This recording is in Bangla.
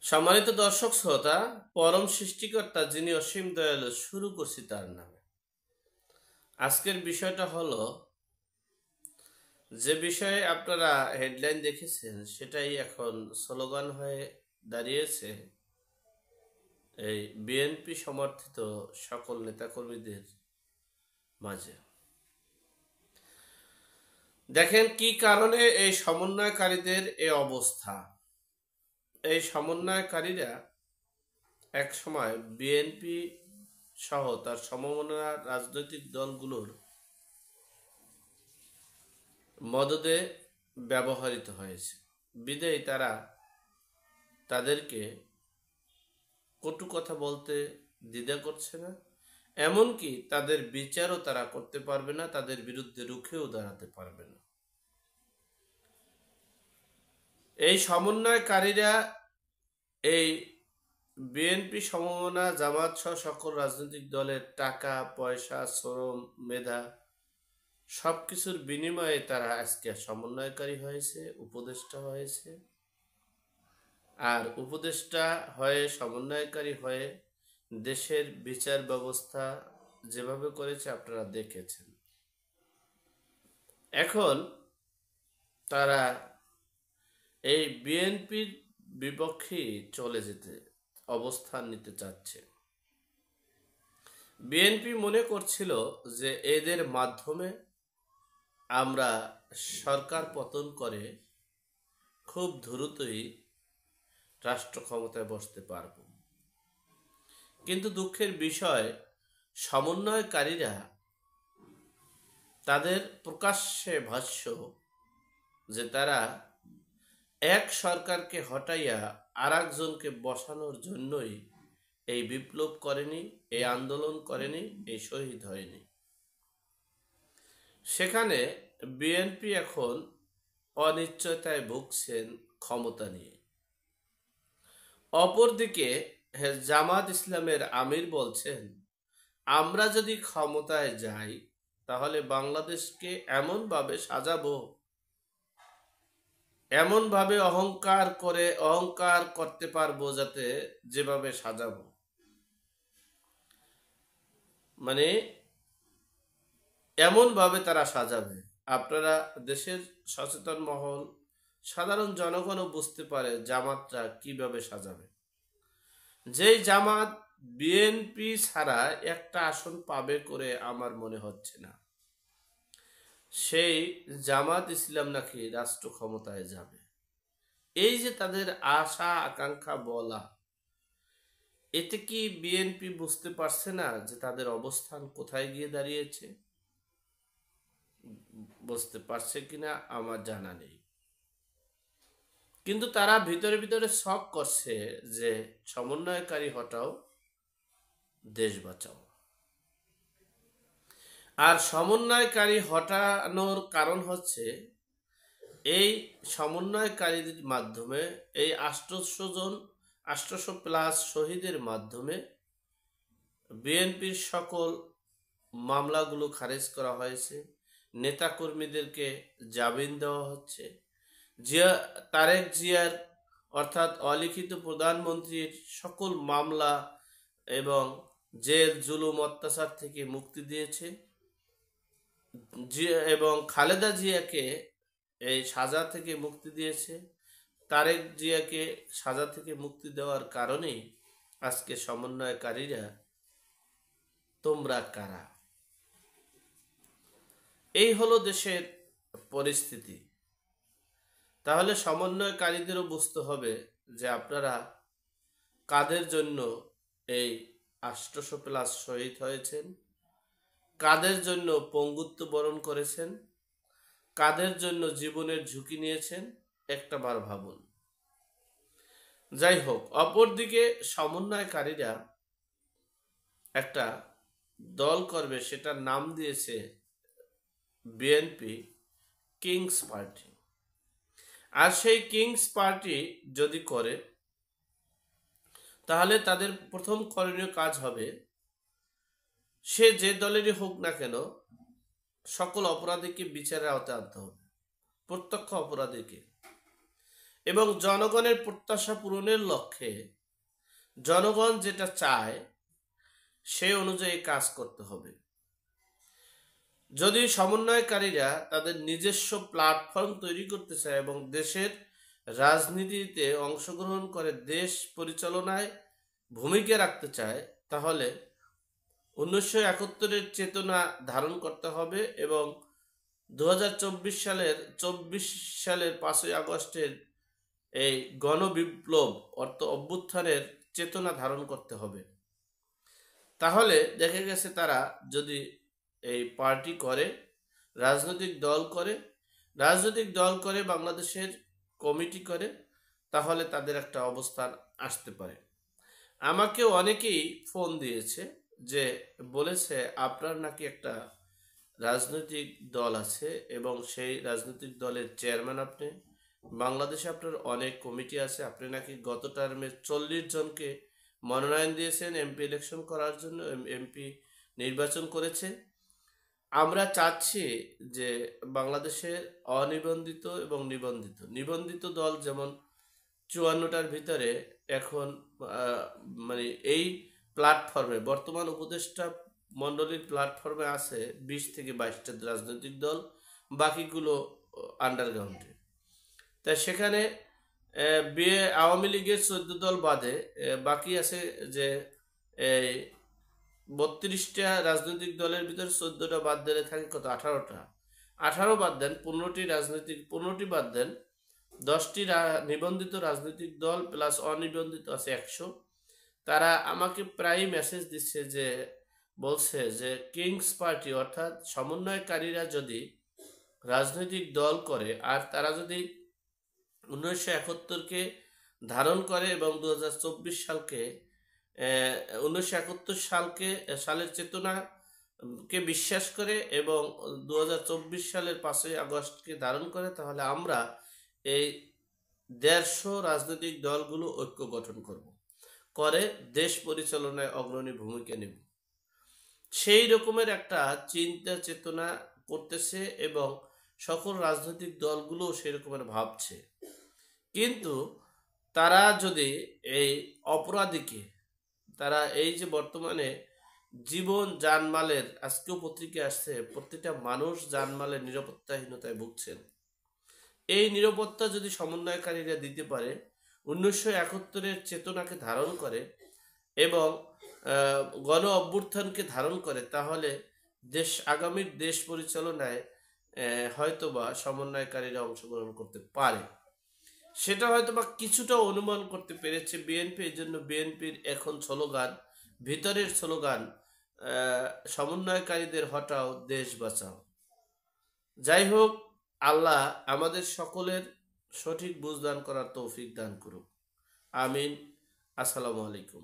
সম্মানিত দর্শক শ্রোতা, পরম সৃষ্টিকর্তা যিনি অসীম দয়ালু, শুরু করছি তার নামে। আজকের বিষয়টা হলো, যে বিষয়ে আপনারা হেডলাইন দেখেছেন সেটাই এখন স্লোগান হয়ে দাঁড়িয়েছে এই বিএনপি সমর্থিত সকল নেতাকর্মীদের মাঝে। দেখেন কি কারণে এই সমন্বয়কারীদের এই অবস্থা। এই সমন্বয়কারীরা এক সময় বিএনপি সহ তার সমমনা রাজনৈতিক দলগুলোর মদদে ব্যবহৃত হয়েছে বিদেয় তারা তাদেরকে কটু কথা বলতে দ্বিধা করছে না, এমনকি তাদের বিচারও তারা করতে পারবে না, তাদের বিরুদ্ধে রুখেও দাঁড়াতে পারবে না। এই সমন্বয়কারীরা এই বিএনপি সমমনা জামাত সহ সকল রাজনৈতিক দলের টাকা পয়সা শ্রম মেধা সবকিছুর বিনিময়ে তারা আজকে সমন্বয়কারী হয়েছে, উপদেষ্টা হয়েছে। আর উপদেষ্টা হয়ে সমন্বয়কারী হয়ে দেশের বিচার ব্যবস্থা যেভাবে করেছে আপনারা দেখেছেন। এখন তারা এই বিএনপির বিপক্ষে চলে যেতে অবস্থান নিতে চাচ্ছে। বিএনপি মনে করছিল যে এদের মাধ্যমে আমরা সরকার পতন করে খুব দ্রুতই রাষ্ট্র ক্ষমতায় বসতে পারব। কিন্তু দুঃখের বিষয়, সমন্বয়কারীরা তাদের প্রকাশ্যে ভাষ্য যে তারা এক সরকারকে হটাইয়া আর একজনকে বসানোর জন্যই এই বিপ্লব করেনি, এই আন্দোলন করেনি, এই শহীদ হয়নি। সেখানে বিএনপি এখন অনিশ্চয়তায় ভুগছেন ক্ষমতা নিয়ে। অপরদিকে জামাত ইসলামের আমির বলছেন, আমরা যদি ক্ষমতায় যাই তাহলে বাংলাদেশকে এমনভাবে সাজাবো, এমনভাবে অহংকার করতে পারবো যাতে যেভাবে সাজাবো, মানে এমনভাবে তারা সাজাবে আপনারা দেশের সচেতন মহল সাধারণ জনগণও বুঝতে পারে জামাতরা কিভাবে সাজাবে। যেই জামাত বিএনপি ছাড়া একটা আসন পাবে করে আমার মনে হচ্ছে না, সেই জামাত ইসলাম নাকি রাষ্ট্র ক্ষমতায় যাবে। এই যে তাদের আশা আকাঙ্ক্ষা বলা, এতে কি বিএনপি বুঝতে পারছে না যে তাদের অবস্থান কোথায় গিয়ে দাঁড়িয়েছে? বুঝতে পারছে কিনা আমার জানা নেই, কিন্তু তারা ভিতরে ভিতরে শক করছে যে সমন্বয়কারী হটাও, দেশ বাঁচাও। আর সমন্বয়কারী হটানোর কারণ হচ্ছে এই সমন্বয়কারীদের মাধ্যমে এই 800+ শহীদের মাধ্যমে বিএনপির সকল মামলাগুলো খারিজ করা হয়েছে, নেতাকর্মীদেরকে জামিন দেওয়া হচ্ছে, তারেক জিয়ার অর্থাৎ অলিখিত প্রধানমন্ত্রীর সকল মামলা এবং জেল জুলুম অত্যাচার থেকে মুক্তি দিয়েছে, এবং খালেদা জিয়াকে এই সাজা থেকে মুক্তি দিয়েছে। তারেক জিয়াকে সাজা থেকে মুক্তি দেওয়ার কারণেই আজকে সমন্বয়কারীরা তোমরা কারা, এই হলো দেশের পরিস্থিতি। তাহলে সমন্বয়কারীদেরও বুঝতে হবে যে আপনারা কাদের জন্য এই 800+ শহীদ হয়েছেন, কাদের জন্য পঙ্গুত্ব বরণ করেছেন, কাদের জন্য জীবনের ঝুঁকি নিয়েছেন, একটাবার ভাবুন। যাই হোক, অপরদিকে সমন্বয়কারীরা একটা দল করবে, সেটার নাম দিয়েছে বিএনপি কিংস পার্টি। আর সেই কিংস পার্টি যদি করে, তাহলে তাদের প্রথম করণীয় কাজ হবে, সে যে দলেরই হোক না কেন, সকল অপরাধীকে বিচারের আওতায় আনতে হবে, প্রত্যক্ষ অপরাধীকে। এবং জনগণের প্রত্যাশা পূরণের লক্ষ্যে জনগণ যেটা চায় সেই অনুযায়ী কাজ করতে হবে। যদি সমন্বয়কারীরা তাদের নিজস্ব প্ল্যাটফর্ম তৈরি করতে চায় এবং দেশের রাজনীতিতে অংশগ্রহণ করে দেশ পরিচালনায় ভূমিকা রাখতে চায়, তাহলে 1971-এর চেতনা ধারণ করতে হবে এবং 2024 সালের 5ই আগস্টের এই গণবিপ্লব অভ্যুত্থানের চেতনা ধারণ করতে হবে। তাহলে দেখা গেছে তারা যদি এই পার্টি করে, রাজনৈতিক দল করে বাংলাদেশের কমিটি করে, তাহলে তাদের একটা অবস্থান আসতে পারে। আমাকে অনেকেই ফোন দিয়েছে যে বলেছে আপনার নাকি একটা রাজনৈতিক দল আছে এবং সেই রাজনৈতিক দলের চেয়ারম্যান আপনি, বাংলাদেশে আপনার অনেক কমিটি আছে, আপনি নাকি গত টার্মে 40 জনকে মনোনয়ন দিয়েছেন এমপি ইলেকশন করার জন্য, এমপি নির্বাচন করেছে। আমরা চাচ্ছি যে বাংলাদেশের অনিবন্ধিত এবং নিবন্ধিত দল যেমন 54টার ভিতরে এখন মানে এই প্ল্যাটফর্মে বর্তমান উপদেষ্টা মণ্ডলীর প্ল্যাটফর্মে আছে 20 থেকে 22টা রাজনৈতিক দল, বাকিগুলো আন্ডারগ্রাউন্ডে। তাই সেখানে আওয়ামী লীগের 14 দল বাদে বাকি আছে যে 32টা রাজনৈতিক দলের ভিতরে 14টা বাদ দিলে থাকে কত, 18টা। 18 বাদ দেন, 15টি বাদ দেন, 10টি নিবন্ধিত রাজনৈতিক দল প্লাস অনিবন্ধিত আছে 100। তারা আমাকে প্রায় মেসেজ দিচ্ছে যে বলছে যে কিংস পার্টি অর্থাৎ সমন্বয়কারীরা যদি রাজনৈতিক দল করে আর তারা যদি 1971-কে ধারণ করে এবং 1971 সালের চেতনাকে বিশ্বাস করে এবং 2024 সালের 5ই আগস্টকে ধারণ করে, তাহলে আমরা এই 150 রাজনৈতিক দলগুলো ঐক্য গঠন করে দেশ পরিচালনায় অগ্রণী ভূমিকা নেব। সেই রকমের একটা চিন্তা চেতনা করতেছে এবং সকল রাজনৈতিক দলগুলো সেই রকমের ভাবছে। কিন্তু তারা যদি এই অপরাধীকে, তারা এই যে বর্তমানে জীবন জানমালের, আজকেও পত্রিকা আসছে, প্রত্যেকটা মানুষ জানমালের নিরাপত্তাহীনতায় ভুগছেন, এই নিরাপত্তা যদি সমন্বয়কারীরা দিতে পারে, 1971-এর চেতনাকে ধারণ করে এবং গণ অভ্যুত্থানকে ধারণ করে, তাহলে আগামীর দেশ পরিচালনায় হয়তোবা সমন্বয়কারীরা অংশগ্রহণ করতে পারে। সেটা হয়তোবা কিছুটা অনুমান করতে পেরেছে বিএনপি। এই জন্য বিএনপির এখন স্লোগান, ভিতরের স্লোগান, সমন্বয়কারীদের হটাও, দেশ বাঁচাও। যাই হোক, আল্লাহ আমাদের সকলের সঠিক বুঝদান করার তৌফিক দান করুক। আমিন। আসসালামু আলাইকুম।